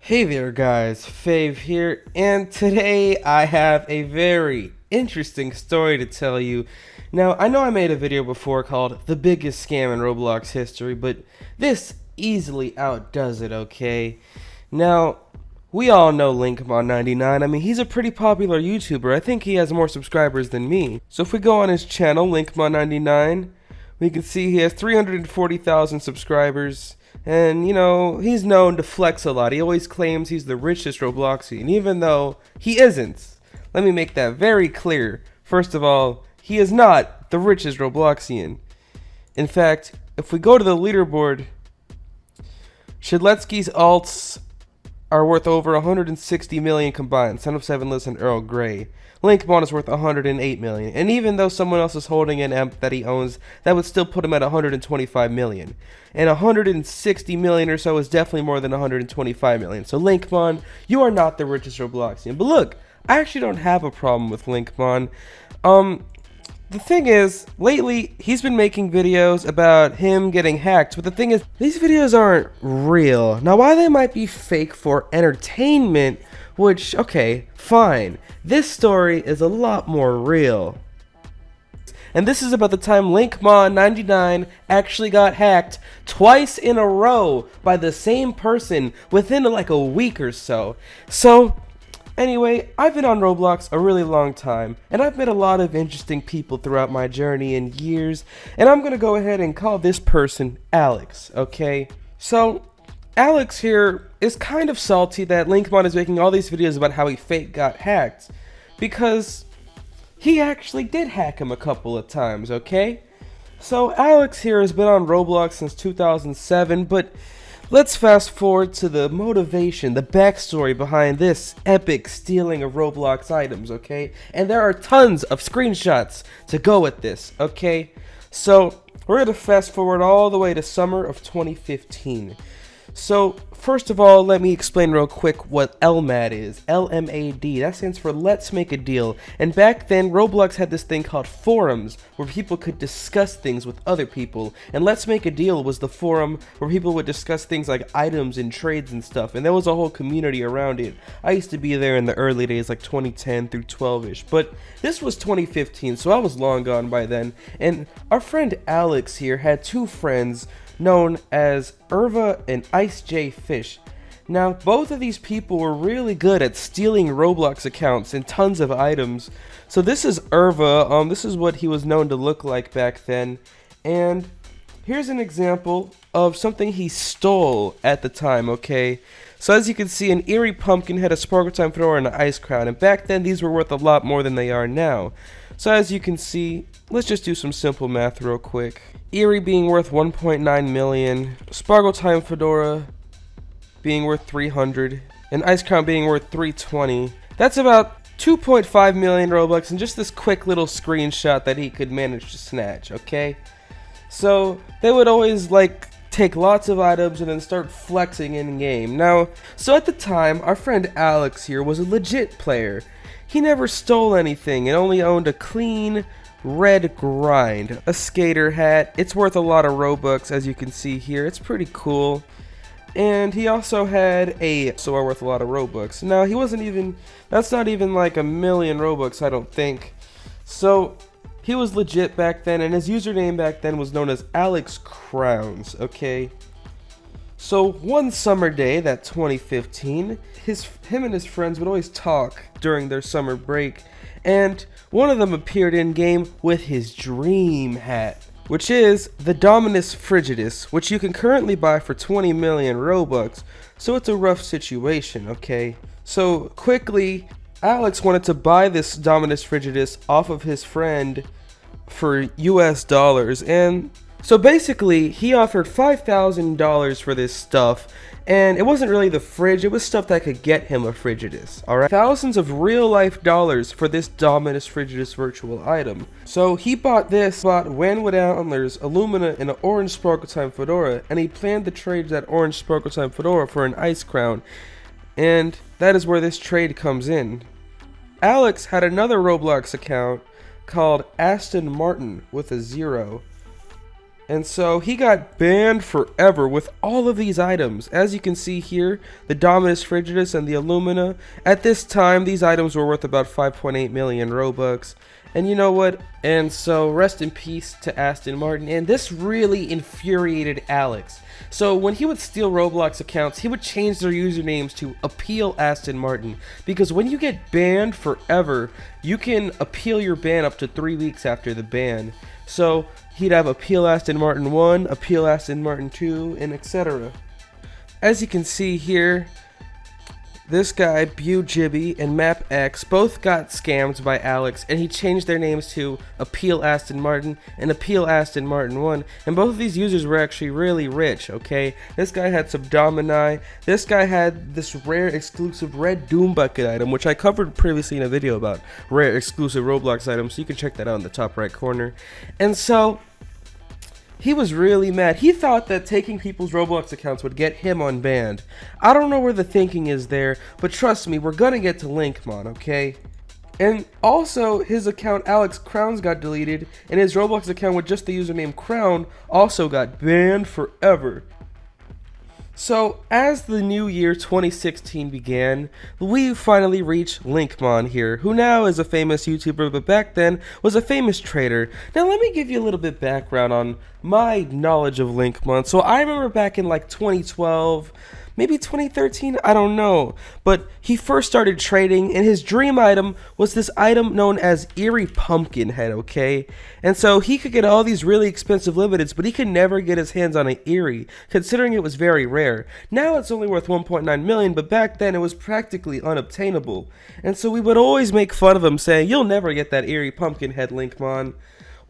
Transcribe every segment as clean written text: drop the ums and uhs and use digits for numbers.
Hey there guys, Fave here, and today I have a very interesting story to tell you. Now, I know I made a video before called The Biggest Scam in Roblox History, but this easily outdoes it, okay? Now, we all know Linkmon99. I mean, he's a pretty popular YouTuber. I think he has more subscribers than me. So if we go on his channel, Linkmon99, we can see he has 340,000 subscribers. And, you know, he's known to flex a lot. He always claims he's the richest Robloxian, even though he isn't. Let me make that very clear. First of all, he is not the richest Robloxian. In fact, if we go to the leaderboard, Shedletsky's alts are worth over 160 million combined. Son of Sevenless and Earl Grey. Linkmon is worth 108 million, and even though someone else is holding an emp that he owns, that would still put him at 125 million. And 160 million or so is definitely more than 125 million. So Linkmon, you are not the richest Robloxian. But look, I actually don't have a problem with Linkmon. The thing is, lately, he's been making videos about him getting hacked, but the thing is, these videos aren't real. Now, while they might be fake for entertainment, which, okay, fine, this story is a lot more real. And this is about the time Linkmon99 actually got hacked twice in a row by the same person within like a week or so. Anyway, I've been on Roblox a really long time, and I've met a lot of interesting people throughout my journey and years, and I'm gonna go ahead and call this person Alex, okay? So, Alex here is kind of salty that Linkmon is making all these videos about how he fake got hacked, because he actually did hack him a couple of times, okay? So, Alex here has been on Roblox since 2007, but let's fast forward to the motivation, the backstory behind this epic stealing of Roblox items, okay? And there are tons of screenshots to go with this, okay? So, we're gonna fast forward all the way to summer of 2015. So, first of all, let me explain real quick what LMAD is. LMAD, that stands for Let's Make a Deal. And back then, Roblox had this thing called forums, where people could discuss things with other people. And Let's Make a Deal was the forum where people would discuss things like items and trades and stuff. And there was a whole community around it. I used to be there in the early days, like 2010 through 12-ish. But this was 2015, so I was long gone by then. And our friend Alex here had two friends known as Irva and Ice J Fish. Now, both of these people were really good at stealing Roblox accounts and tons of items. So this is Irva, this is what he was known to look like back then. And here's an example of something he stole at the time, okay? So as you can see, an Eerie Pumpkin had a Sparkle Time Fedora and an Ice Crown, and back then these were worth a lot more than they are now. So as you can see, let's just do some simple math real quick. Eerie being worth 1.9 million, Sparkle Time Fedora being worth 300, and Ice Crown being worth 320. That's about 2.5 million Robux in just this quick little screenshot that he could manage to snatch, okay? So they would always like take lots of items and then start flexing in game. Now, so at the time, our friend Alex here was a legit player. He never stole anything and only owned a clean red grind, a skater hat. It's worth a lot of Robux, as you can see here. It's pretty cool. And he also had a sword worth a lot of Robux. Now, he wasn't even, that's not even like a million Robux, I don't think. So he was legit back then, and his username back then was known as Alex Crowns, okay? So one summer day, that 2015, him and his friends would always talk during their summer break, and one of them appeared in-game with his dream hat, which is the Dominus Frigidus, which you can currently buy for 20 million Robux, so it's a rough situation, okay? So quickly, Alex wanted to buy this Dominus Frigidus off of his friend for US dollars, and so basically, he offered $5,000 for this stuff, and it wasn't really the fridge, it was stuff that could get him a Frigidus, alright? Thousands of real-life dollars for this Dominus Frigidus virtual item. So he bought Wanwood Antlers, Illumina, and an orange Sparkle Time Fedora, and he planned to trade that orange Sparkle Time Fedora for an Ice Crown, and that is where this trade comes in. Alex had another Roblox account called Aston Martin with a 0. And so he got banned forever with all of these items. As you can see here, the Dominus Frigidus and the Illumina. At this time, these items were worth about 5.8 million Robux. And you know what? And so rest in peace to Aston Martin. And this really infuriated Alex. So when he would steal Roblox accounts, he would change their usernames to Appeal Aston Martin. Because when you get banned forever, you can appeal your ban up to 3 weeks after the ban. So he'd have Appeal Aston Martin 1, Appeal Aston Martin 2, and etc. As you can see here, this guy, Jibby and MapX, both got scammed by Alex, and he changed their names to Appeal Aston Martin and Appeal Aston Martin 1, and both of these users were actually really rich, okay? This guy had Subdomini, this guy had this rare exclusive red Doom Bucket item, which I covered previously in a video about rare exclusive Roblox items, so you can check that out in the top right corner. And so he was really mad. He thought that taking people's Roblox accounts would get him unbanned. I don't know where the thinking is there, but trust me, we're gonna get to Linkmon, okay? And also, his account, Alex Crowns, got deleted, and his Roblox account with just the username Crown also got banned forever. So, as the new year 2016 began, we finally reached Linkmon here, who now is a famous YouTuber, but back then was a famous trader. Now, let me give you a little bit background on my knowledge of Linkmon. So, I remember back in like 2012, maybe 2013, I don't know, but he first started trading, and his dream item was this item known as Eerie Pumpkinhead, okay? And so he could get all these really expensive limiteds, but he could never get his hands on an Eerie, considering it was very rare. Now it's only worth 1.9 million, but back then it was practically unobtainable. And so we would always make fun of him, saying, "You'll never get that Eerie Pumpkinhead, Linkmon."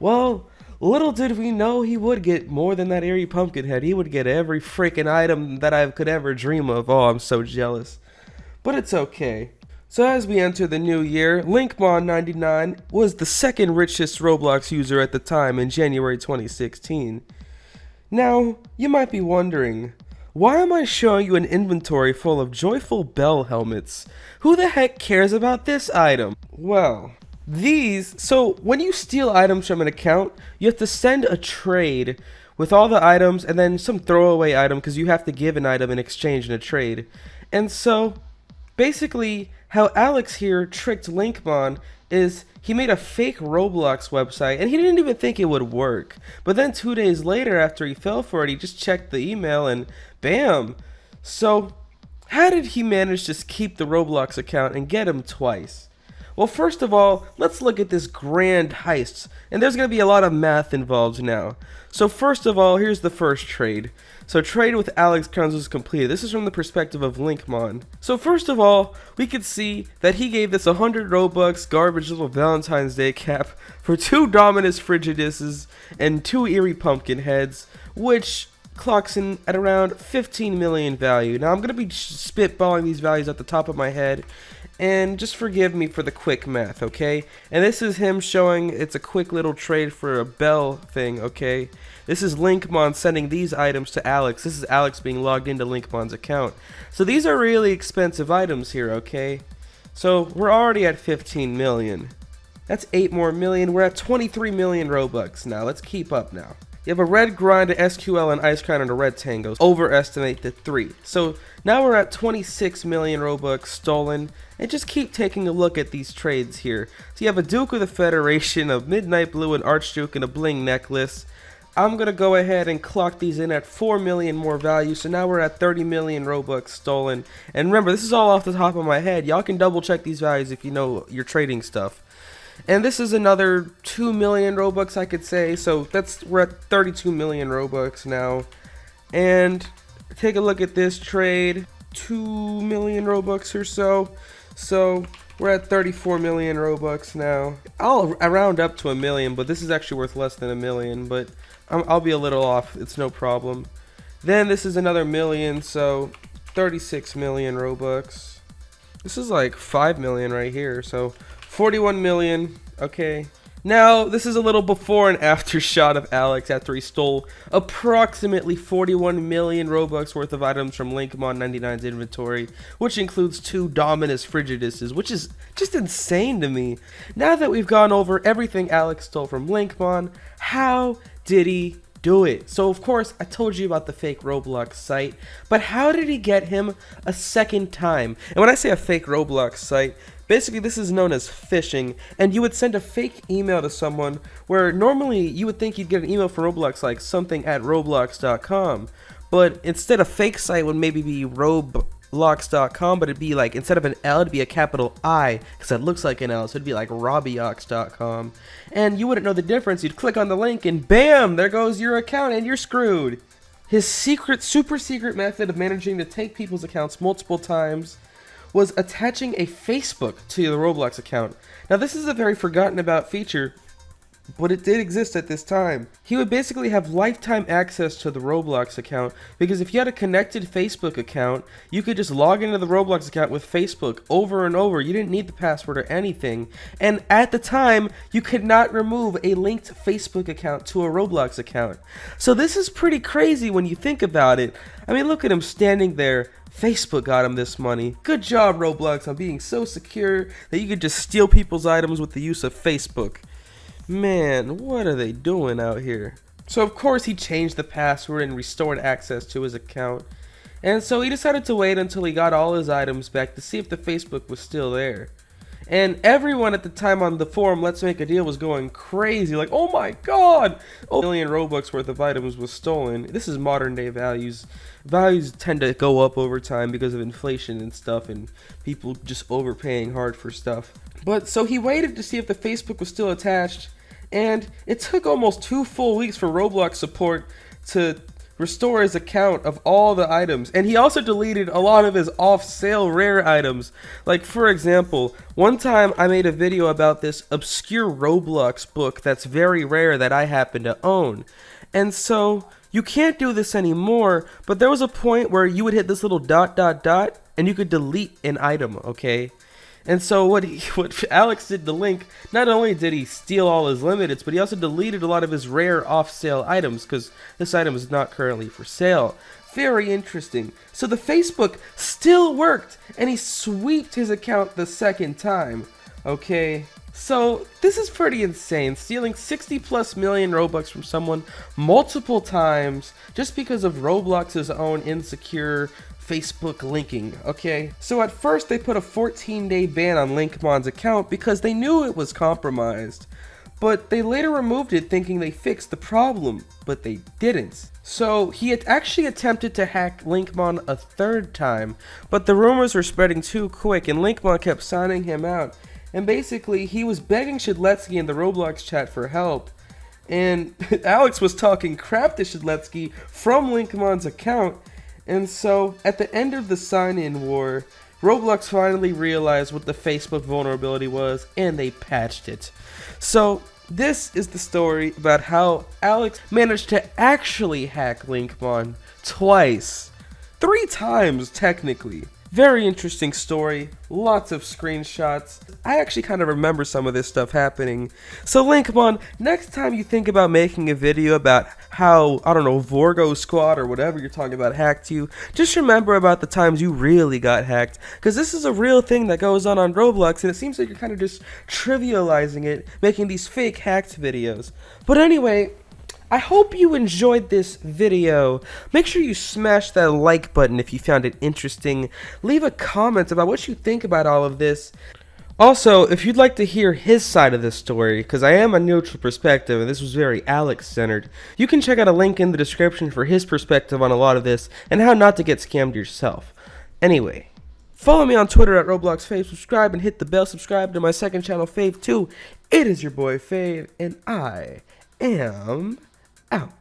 Well, little did we know he would get more than that Eerie Pumpkinhead. He would get every freaking item that I could ever dream of. Oh, I'm so jealous. But it's okay. So as we enter the new year, Linkmon99 was the second richest Roblox user at the time in January 2016. Now, you might be wondering, why am I showing you an inventory full of Joyful Bell helmets? Who the heck cares about this item? Well, so when you steal items from an account, you have to send a trade with all the items and then some throwaway item because you have to give an item in exchange in a trade. And so basically how Alex here tricked Linkmon is he made a fake Roblox website and he didn't even think it would work. But then 2 days later, after he fell for it, he just checked the email and bam. So how did he manage to keep the Roblox account and get him twice? Well, first of all, let's look at this grand heist, and there's going to be a lot of math involved now. So first of all, here's the first trade. So trade with Alex Crowns was completed. This is from the perspective of Linkmon. So first of all, we could see that he gave this 100 Robux garbage little Valentine's Day cap for 2 Dominus Frigiduses and 2 Eerie Pumpkinheads, which clocks in at around 15 million value. Now I'm going to be spitballing these values at the top of my head, and just forgive me for the quick math, okay? And this is him showing it's a quick little trade for a bell thing, okay? This is Linkmon sending these items to Alex. This is Alex being logged into Linkmon's account. So these are really expensive items here, okay? So we're already at 15 million. That's 8 more million. We're at 23 million Robux now. Let's keep up now. You have a red grind, a SQL, an ice crown, and a red tango. Overestimate the 3. So now we're at 26 million Robux stolen. And just keep taking a look at these trades here. So you have a Duke of the Federation, a Midnight Blue, an Archduke, and a Bling necklace. I'm going to go ahead and clock these in at 4 million more value. So now we're at 30 million Robux stolen. And remember, this is all off the top of my head. Y'all can double check these values if you know your trading stuff. And this is another 2 million Robux, I could say. So we're at 32 million Robux now. And take a look at this trade. 2 million Robux or so. So we're at 34 million Robux now. I'll round up to 1 million, but this is actually worth less than 1 million. But I'll be a little off. It's no problem. Then this is another million, so 36 million Robux. This is like 5 million right here, so 41 million. Okay. Now, this is a little before and after shot of Alex after he stole approximately 41 million Robux worth of items from Linkmon99's inventory, which includes 2 Dominus Frigiduses, which is just insane to me. Now that we've gone over everything Alex stole from Linkmon, how did he do it. So of course I told you about the fake Roblox site, but how did he get him a second time? And when I say a fake Roblox site, basically this is known as phishing, and you would send a fake email to someone where normally you would think you'd get an email from Roblox like something at roblox.com, but instead a fake site would maybe be roblox.com, but it'd be like, instead of an L, it'd be a capital I, because it looks like an L, so it'd be like robbyox.com, and you wouldn't know the difference. You'd click on the link and bam, there goes your account and you're screwed. His super secret method of managing to take people's accounts multiple times was attaching a Facebook to the Roblox account. Now this is a very forgotten about feature, but it did exist at this time. He would basically have lifetime access to the Roblox account, because if you had a connected Facebook account, you could just log into the Roblox account with Facebook over and over. You didn't need the password or anything. And at the time, you could not remove a linked Facebook account to a Roblox account. So this is pretty crazy when you think about it. I mean, look at him standing there. Facebook got him this money. Good job, Roblox, on being so secure that you could just steal people's items with the use of Facebook. Man, what are they doing out here? So of course he changed the password and restored access to his account. And so he decided to wait until he got all his items back to see if the Facebook was still there. And everyone at the time on the forum Let's Make a Deal was going crazy, like, oh my god, $1 million Robux worth of items was stolen. This is modern day values. Values tend to go up over time because of inflation and stuff, and people just overpaying hard for stuff. But so he waited to see if the Facebook was still attached, and it took almost 2 full weeks for Roblox support to restore his account of all the items. And he also deleted a lot of his off-sale rare items. Like, for example, one time I made a video about this obscure Roblox book that's very rare that I happen to own. And so you can't do this anymore, but there was a point where you would hit this little ... and you could delete an item, okay? And so what Alex did to Link, not only did he steal all his limiteds, but he also deleted a lot of his rare off-sale items, because this item is not currently for sale. Very interesting. So the Facebook still worked, and he sweeped his account the second time. Okay, so this is pretty insane. Stealing 60+ million Robux from someone multiple times just because of Roblox's own insecure Facebook linking, okay? So at first they put a 14-day ban on Linkmon's account because they knew it was compromised. But they later removed it thinking they fixed the problem, but they didn't. So he had actually attempted to hack Linkmon a third time, but the rumors were spreading too quick and Linkmon kept signing him out. And basically he was begging Shedletsky in the Roblox chat for help. And Alex was talking crap to Shedletsky from Linkmon's account. And so, at the end of the sign-in war, Roblox finally realized what the Facebook vulnerability was, and they patched it. So, this is the story about how Alex managed to actually hack Linkmon twice. 3 times, technically. Very interesting story, lots of screenshots. I actually kind of remember some of this stuff happening. So Linkmon, next time you think about making a video about how, I don't know, Vorgo Squad or whatever you're talking about hacked you, just remember about the times you really got hacked, because this is a real thing that goes on Roblox, and it seems like you're kind of just trivializing it, making these fake hacked videos. But anyway, I hope you enjoyed this video. Make sure you smash that like button if you found it interesting. Leave a comment about what you think about all of this. Also, if you'd like to hear his side of this story, because I am a neutral perspective and this was very Alex-centered, you can check out a link in the description for his perspective on a lot of this and how not to get scammed yourself. Anyway, follow me on Twitter at RobloxFave, subscribe and hit the bell, subscribe to my second channel, Fave 2. It is your boy Fave, and I am out.